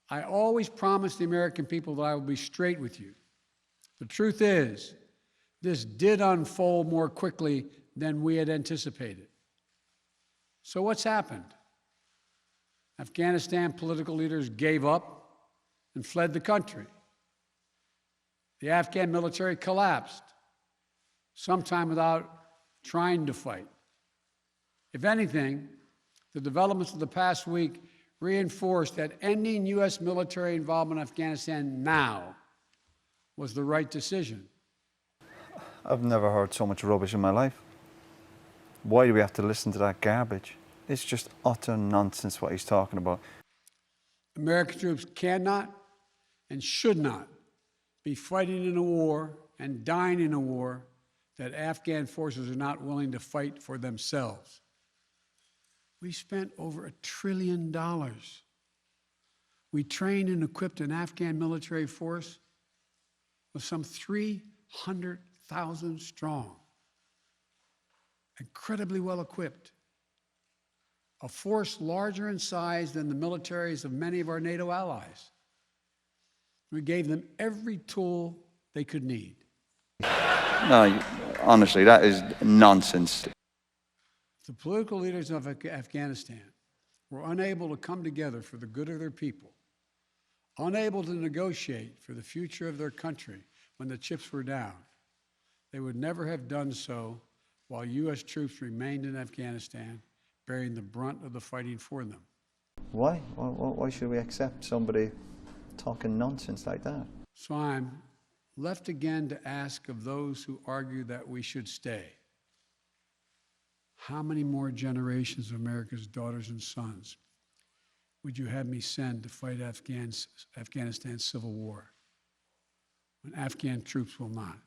I always promised the American people that I would be straight with you. The truth is, this did unfold more quickly than we had anticipated. So what's happened? Afghanistan political leaders gave up and fled the country. The Afghan military collapsed, sometime without trying to fight. If anything, the developments of the past week reinforced that ending U.S. military involvement in Afghanistan now was the right decision. I've never heard so much rubbish in my life. Why do we have to listen to that garbage? It's just utter nonsense what he's talking about. American troops cannot and should not be fighting in a war and dying in a war that Afghan forces are not willing to fight for themselves. We spent over $1 trillion. We trained and equipped an Afghan military force with some 300,000 strong, incredibly well equipped, a force larger in size than the militaries of many of our NATO allies. We gave them every tool they could need. No, honestly, that is nonsense. The political leaders of Afghanistan were unable to come together for the good of their people, unable to negotiate for the future of their country when the chips were down. They would never have done so while U.S. troops remained in Afghanistan, bearing the brunt of the fighting for them. Why? Why should we accept somebody talking nonsense like that? So I'm left again to ask of those who argue that we should stay. How many more generations of America's daughters and sons would you have me send to fight Afghanistan's civil war when Afghan troops will not?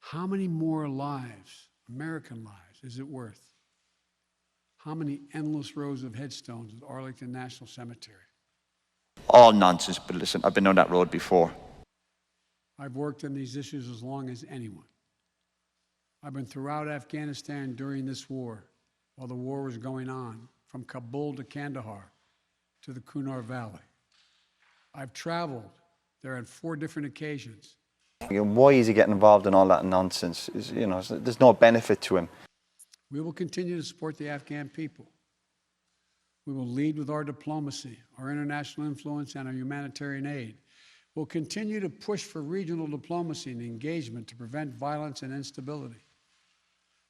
How many more lives, American lives, is it worth? How many endless rows of headstones at Arlington National Cemetery? All nonsense, but listen, I've been on that road before. I've worked on these issues as long as anyone. I've been throughout Afghanistan during this war, while the war was going on, from Kabul to Kandahar to the Kunar Valley. I've traveled there on 4 different occasions. Why is he getting involved in all that nonsense? There's no benefit to him. We will continue to support the Afghan people. We will lead with our diplomacy, our international influence, and our humanitarian aid. We'll continue to push for regional diplomacy and engagement to prevent violence and instability.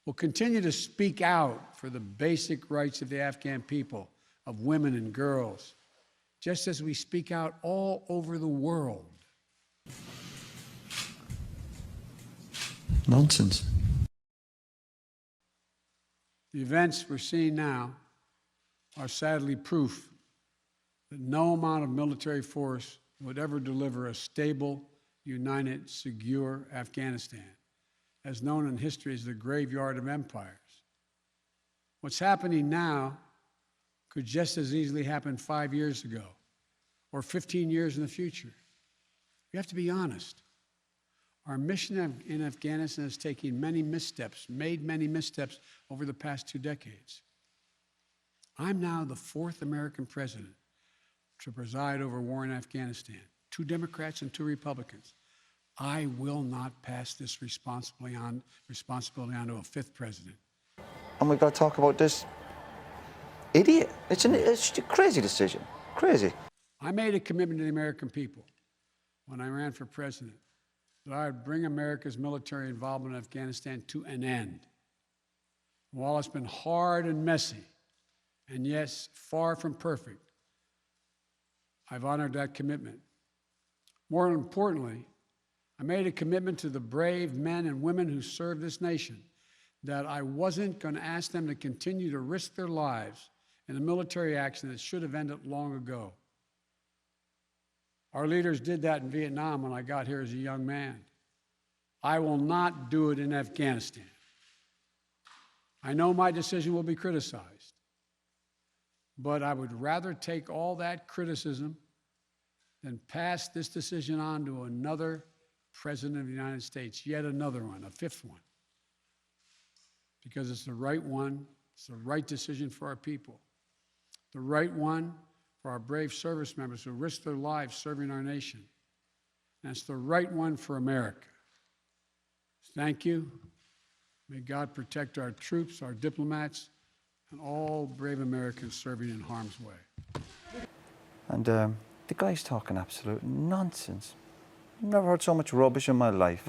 We'll continue to speak out for the basic rights of the Afghan people, of women and girls, just as we speak out all over the world. Nonsense. The events we're seeing now are sadly proof that no amount of military force would ever deliver a stable, united, secure Afghanistan, as known in history as the graveyard of empires. What's happening now could just as easily happen 5 years ago or 15 years in the future. We have to be honest. Our mission in Afghanistan is taking many missteps, made many missteps over the past 2 decades. I'm now the 4th American president to preside over war in Afghanistan, 2 Democrats and 2 Republicans. I will not pass this responsibility on to a 5th president. And we've got to talk about this idiot. It's a crazy decision. Crazy. I made a commitment to the American people when I ran for president that I would bring America's military involvement in Afghanistan to an end. While it's been hard and messy, and yes, far from perfect, I've honored that commitment. More importantly, I made a commitment to the brave men and women who serve this nation that I wasn't going to ask them to continue to risk their lives in a military action that should have ended long ago. Our leaders did that in Vietnam when I got here as a young man. I will not do it in Afghanistan. I know my decision will be criticized, but I would rather take all that criticism than pass this decision on to another president of the United States, yet another one, a 5th one, because it's the right one, it's the right decision for our people, the right one for our brave service members who risk their lives serving our nation. And it's the right one for America. Thank you. May God protect our troops, our diplomats, and all brave Americans serving in harm's way. And the guy's talking absolute nonsense. Never heard so much rubbish in my life.